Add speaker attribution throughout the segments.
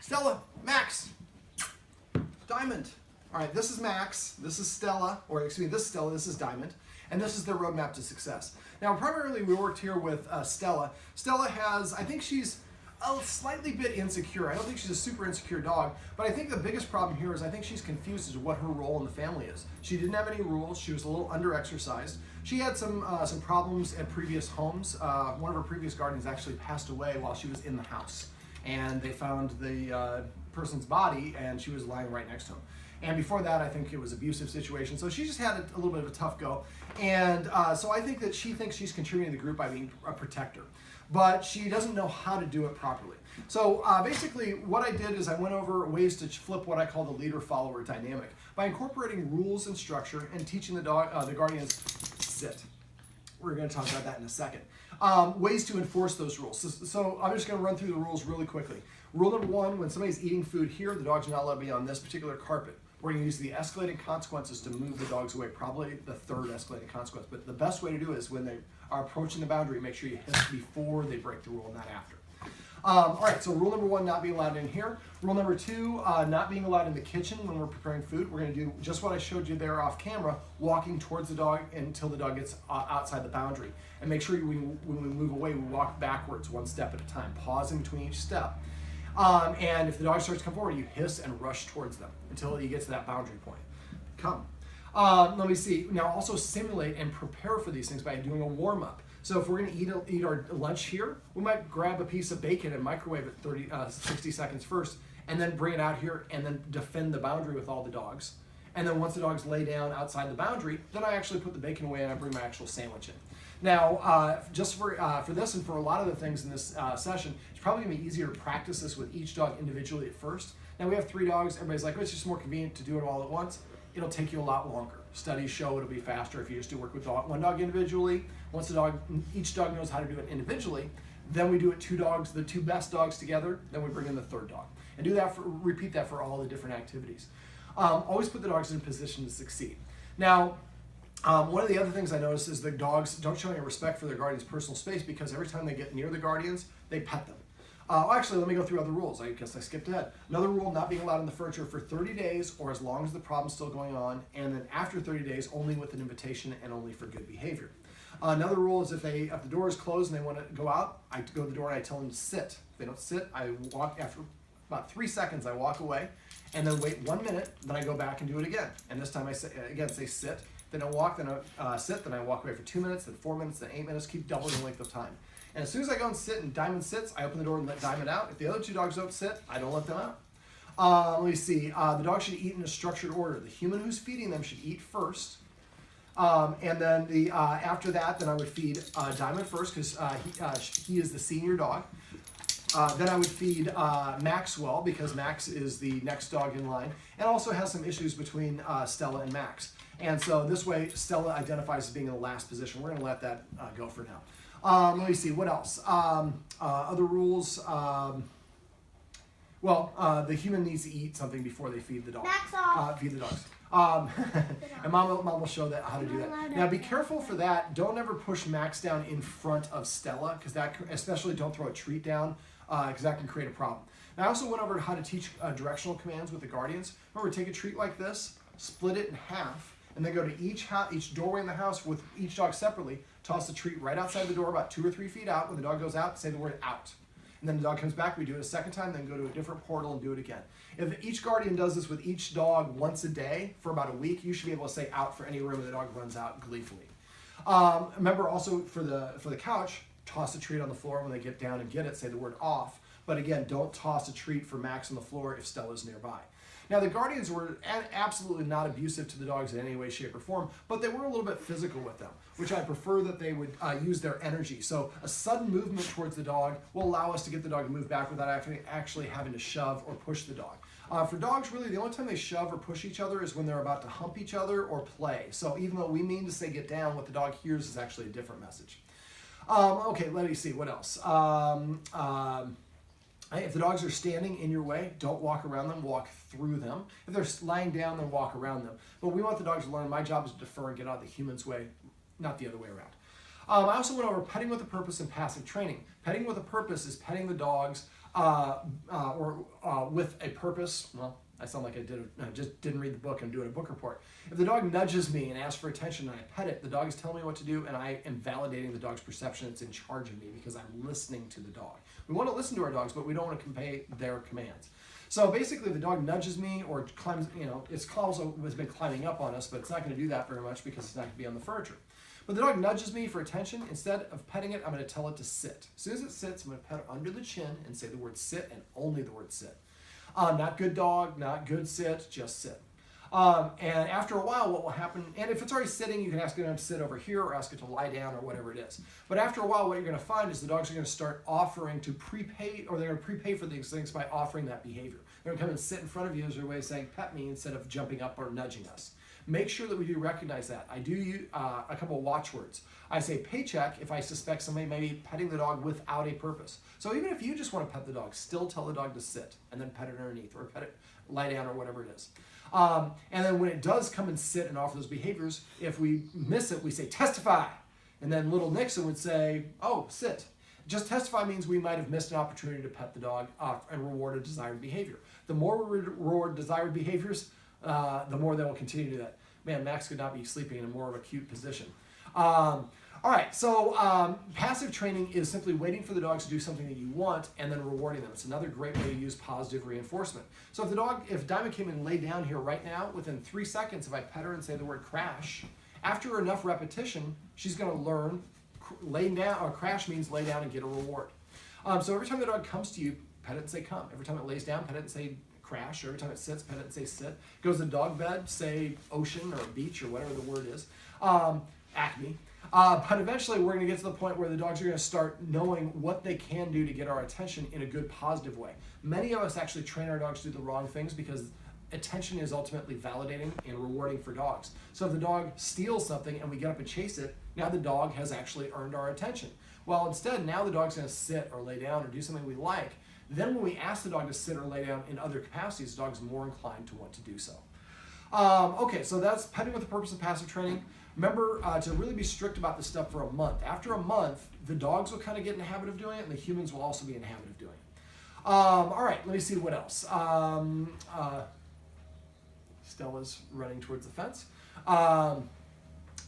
Speaker 1: Stella, Max, Diamond. All right, this is Max, this is Stella, or excuse me, this is Stella, this is Diamond, and this is their roadmap to success. Now, primarily we worked here with Stella. Stella has, I think she's a slightly bit insecure. I don't think she's a super insecure dog, but I think the biggest problem here is I think she's confused as to what her role in the family is. She didn't have any rules. She was a little under-exercised. She had some problems at previous homes. One of her previous guardians actually passed away while she was in the house, and they found the person's body, and she was lying right next to him. And before that, I think it was an abusive situation. So she just had a little bit of a tough go. And so I think that she thinks she's contributing to the group by being a protector. But she doesn't know how to do it properly. So basically what I did is I went over ways to flip what I call the leader-follower dynamic by incorporating rules and structure and teaching the guardians sit. We're going to talk about that in a second. Ways to enforce those rules. So I'm just going to run through the rules really quickly. Rule number one, when somebody's eating food here, the dog's not allowed to be on this particular carpet. We're going to use the escalating consequences to move the dogs away, probably the third escalating consequence. But the best way to do it is when they are approaching the boundary, make sure you hiss before they break the rule, not after. All right, so rule number one, not being allowed in here. Rule number two, not being allowed in the kitchen when we're preparing food. We're going to do just what I showed you there off camera, walking towards the dog until the dog gets outside the boundary. And make sure when we move away, we walk backwards one step at a time, pausing between each step. And if the dog starts to come forward, you hiss and rush towards them until you get to that boundary point. Come. Let me see. Now also simulate and prepare for these things by doing a warm-up. So if we're going to eat our lunch here, we might grab a piece of bacon and microwave it 60 seconds first, and then bring it out here and then defend the boundary with all the dogs. And then once the dogs lay down outside the boundary, then I actually put the bacon away and I bring my actual sandwich in. Now, just for this and for a lot of the things in this session, it's probably going to be easier to practice this with each dog individually at first. Now, we have 3 dogs. Everybody's like, oh, it's just more convenient to do it all at once. It'll take you a lot longer. Studies show it'll be faster if you just do work with one dog individually. Once each dog knows how to do it individually, then we do it 2 dogs, the 2 best dogs together, then we bring in the 3rd dog. And repeat that for all the different activities. Always put the dogs in a position to succeed. Now, one of the other things I noticed is the dogs don't show any respect for their guardian's personal space because every time they get near the guardians, they pet them. Actually, let me go through other rules. I guess I skipped ahead. Another rule, not being allowed in the furniture for 30 days or as long as the problem's still going on, and then after 30 days, only with an invitation and only for good behavior. Another rule is if the door is closed and they want to go out, I go to the door and I tell them to sit. If they don't sit, I walk after about 3 seconds, I walk away, and then wait 1 minute, then I go back and do it again. And this time I say sit, then I walk, then I sit, then I walk away for 2 minutes, then 4 minutes, then 8 minutes, keep doubling the length of time. And as soon as I go and sit and Diamond sits, I open the door and let Diamond out. If the other 2 dogs don't sit, I don't let them out. Let me see, the dog should eat in a structured order. The human who's feeding them should eat first. And then after that, then I would feed Diamond first because he is the senior dog. Then I would feed Maxwell because Max is the next dog in line and also has some issues between Stella and Max. And so this way, Stella identifies as being in the last position. We're going to let that go for now. Let me see, what else? Other rules. The human needs to eat something before they feed the dog. Feed the dogs. And mom will show that how to do that. Now be careful for that. Don't ever push Max down in front of Stella because that, especially don't throw a treat down because that can create a problem. Now I also went over how to teach directional commands with the guardians. Remember, take a treat like this, split it in half, and then go to each doorway in the house with each dog separately. Toss the treat right outside the door, about 2 or 3 feet out. When the dog goes out, say the word out. And then the dog comes back, we do it a second time, then go to a different portal and do it again. If each guardian does this with each dog once a day for about a week, you should be able to say out for any room the dog runs out gleefully. Remember also for the couch, toss a treat on the floor when they get down and get it, say the word off. But again, don't toss a treat for Max on the floor if Stella's nearby. Now, the guardians were absolutely not abusive to the dogs in any way, shape, or form, but they were a little bit physical with them, which I prefer that they would use their energy. So a sudden movement towards the dog will allow us to get the dog to move back without actually having to shove or push the dog. For dogs, really, the only time they shove or push each other is when they're about to hump each other or play. So even though we mean to say get down, what the dog hears is actually a different message. Okay, let me see, what else? If the dogs are standing in your way, don't walk around them, walk through them. If they're lying down, then walk around them. But we want the dogs to learn, my job is to defer and get out of the human's way, not the other way around. I also went over petting with a purpose and passive training. Petting with a purpose is petting the dogs with a purpose, well, I sound like I just didn't read the book. I'm doing a book report. If the dog nudges me and asks for attention and I pet it, the dog is telling me what to do, and I am validating the dog's perception it's in charge of me because I'm listening to the dog. We want to listen to our dogs, but we don't want to convey their commands. So basically, if the dog nudges me or climbs, its claws has been climbing up on us, but it's not going to do that very much because it's not going to be on the furniture. But the dog nudges me for attention. Instead of petting it, I'm going to tell it to sit. As soon as it sits, I'm going to pet it under the chin and say the word sit and only the word sit. Not good dog, not good sit, just sit. And after a while, what will happen, and if it's already sitting, you can ask it to sit over here or ask it to lie down or whatever it is. But after a while, what you're going to find is the dogs are going to start offering to prepay, or they're going to prepay for these things by offering that behavior. They're going to come and sit in front of you as their way of saying, pet me, instead of jumping up or nudging us. Make sure that we do recognize that. I do use a couple of watchwords. I say paycheck if I suspect somebody may be petting the dog without a purpose. So even if you just want to pet the dog, still tell the dog to sit and then pet it underneath or pet it, lie down or whatever it is. And then when it does come and sit and offer those behaviors, if we miss it, we say testify. And then little Nixon would say, oh, sit. Just testify means we might have missed an opportunity to pet the dog and reward a desired behavior. The more we reward desired behaviors, the more they will continue to do that. Man, Max could not be sleeping in a more of a cute position. All right, so passive training is simply waiting for the dogs to do something that you want and then rewarding them. It's another great way to use positive reinforcement. So if Diamond came and laid down here right now, within 3 seconds, if I pet her and say the word crash, after enough repetition, she's going to learn lay down, or crash means lay down and get a reward. So every time the dog comes to you, pet it and say come. Every time it lays down, pet it and say crash. Every time it sits, pet it and say sit. Goes to the dog bed, say ocean or beach or whatever the word is. Acme. But eventually we're going to get to the point where the dogs are going to start knowing what they can do to get our attention in a good, positive way. Many of us actually train our dogs to do the wrong things because attention is ultimately validating and rewarding for dogs. So if the dog steals something and we get up and chase it, now the dog has actually earned our attention. Well, instead, now the dog's going to sit or lay down or do something we like. Then when we ask the dog to sit or lay down in other capacities, the dog's more inclined to want to do so. Okay, so that's petting with the purpose of passive training. Remember to really be strict about this stuff for a month. After a month, the dogs will kind of get in the habit of doing it, and the humans will also be in the habit of doing it. All right, let me see what else. Stella's running towards the fence.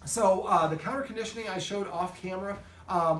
Speaker 1: So the counter conditioning I showed off camera.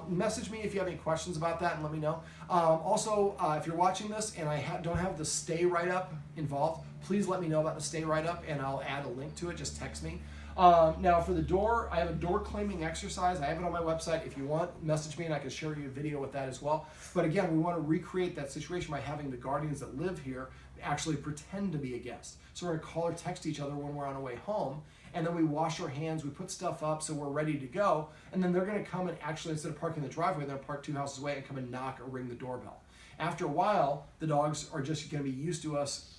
Speaker 1: Message me if you have any questions about that and let me know. Also, if you're watching this and I don't have the stay write-up involved, please let me know about the stay write-up and I'll add a link to it. Just text me. Now for the door, I have a door claiming exercise. I have it on my website. If you want, message me and I can share you a video with that as well. But again, we want to recreate that situation by having the guardians that live here actually pretend to be a guest. So we're going to call or text each other when we're on our way home. And then we wash our hands, we put stuff up so we're ready to go. And then they're going to come and actually, instead of parking in the driveway, they're going to park 2 houses away and come and knock or ring the doorbell. After a while, the dogs are just going to be used to us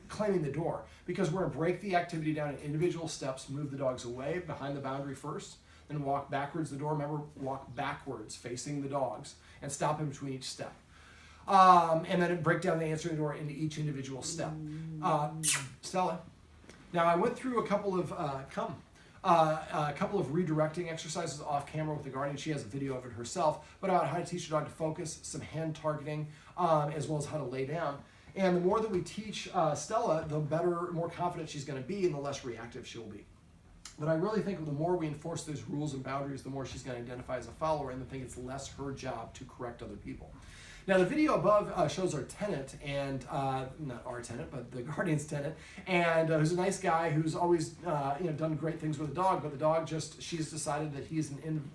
Speaker 1: claiming the door, because we're going to break the activity down in individual steps, move the dogs away behind the boundary first, then walk backwards the door. Remember, walk backwards facing the dogs and stop in between each step. And then break down the answering door into each individual step. Stella. Now I went through a couple of redirecting exercises off camera with the guardian. She has a video of it herself, but about how to teach your dog to focus, some hand targeting, as well as how to lay down. And the more that we teach Stella, the better, more confident she's going to be, and the less reactive she'll be. But I really think the more we enforce those rules and boundaries, the more she's going to identify as a follower, and I think it's less her job to correct other people. Now the video above shows our tenant, and not our tenant, but the guardian's tenant, and who's a nice guy who's always done great things with the dog, but the dog she's decided that he's an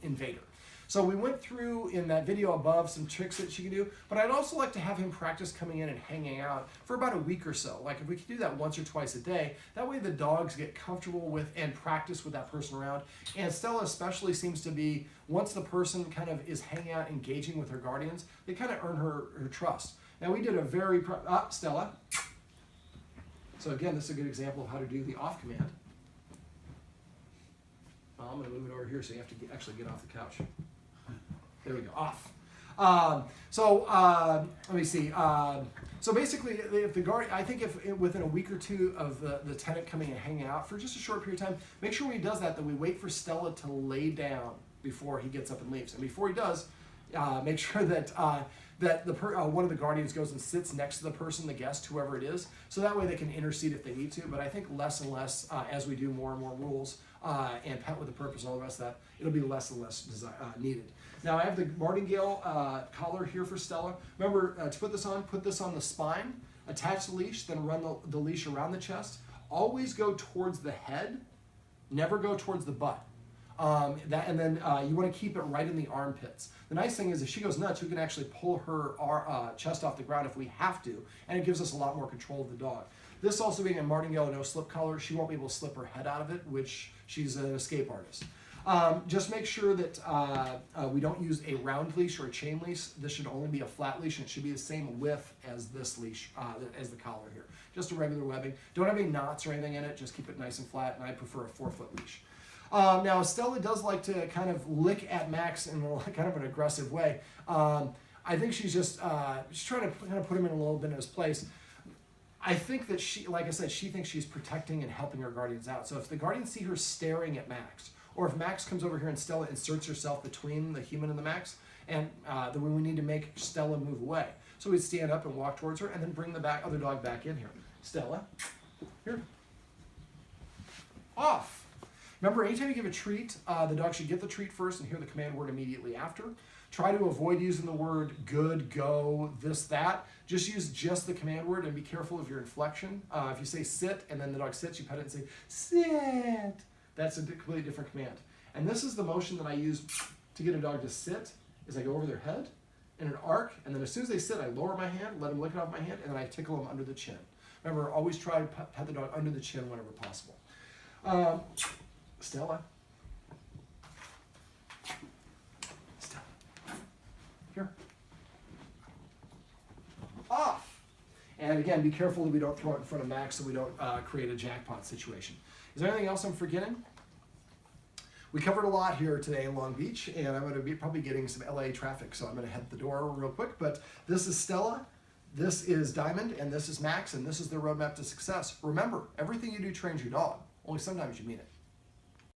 Speaker 1: invader. So we went through in that video above some tricks that she can do, but I'd also like to have him practice coming in and hanging out for about a week or so. Like if we could do that once or twice a day, that way the dogs get comfortable with and practice with that person around. And Stella especially seems to be, once the person kind of is hanging out, engaging with her guardians, they kind of earn her trust. Now we did a very, Stella. So again, this is a good example of how to do the off command. I'm going to move it over here so you have to actually get off the couch. There we go, off. Let me see. So basically, if the guard, I think if within a week or two of the tenant coming and hanging out for just a short period of time, make sure when he does that we wait for Stella to lay down before he gets up and leaves. And before he does, make sure that that one of the guardians goes and sits next to the person, the guest, whoever it is, so that way they can intercede if they need to. But I think less and less, as we do more and more rules and pet with a purpose and all the rest of that, it'll be less and less needed. Now I have the martingale collar here for Stella. Remember, to put this on the spine, attach the leash, then run the leash around the chest. Always go towards the head, never go towards the butt. And then you want to keep it right in the armpits. The nice thing is if she goes nuts, we can actually pull her chest off the ground if we have to, and it gives us a lot more control of the dog. This also being a martingale no slip collar, she won't be able to slip her head out of it, which she's an escape artist. Just make sure that we don't use a round leash or a chain leash. This should only be a flat leash, and it should be the same width as this leash, as the collar here. Just a regular webbing. Don't have any knots or anything in it. Just keep it nice and flat, and I prefer a 4-foot leash. Now, Stella does like to kind of lick at Max in kind of an aggressive way. I think she's trying to kind of put him in a little bit in his place. I think that she, like I said, she thinks she's protecting and helping her guardians out. So if the guardians see her staring at Max, or if Max comes over here and Stella inserts herself between the human and the Max, and then we need to make Stella move away. So we'd stand up and walk towards her, and then bring the other dog back in here. Stella, here. Off. Remember, anytime you give a treat, the dog should get the treat first and hear the command word immediately after. Try to avoid using the word good, go, this, that. Just use just the command word, and be careful of your inflection. If you say sit and then the dog sits, you pet it and say sit. That's a completely different command. And this is the motion that I use to get a dog to sit, is I go over their head in an arc, and then as soon as they sit, I lower my hand, let them lick it off my hand, and then I tickle them under the chin. Remember, always try to pet the dog under the chin whenever possible. Stella. Stella. Here. Off. And again, be careful that we don't throw it in front of Max so we don't create a jackpot situation. Is there anything else I'm forgetting? We covered a lot here today in Long Beach, and I'm going to be probably getting some LA traffic, so I'm going to head the door real quick. But this is Stella, this is Diamond, and this is Max, and this is the roadmap to success. Remember, everything you do trains your dog. Only sometimes you mean it.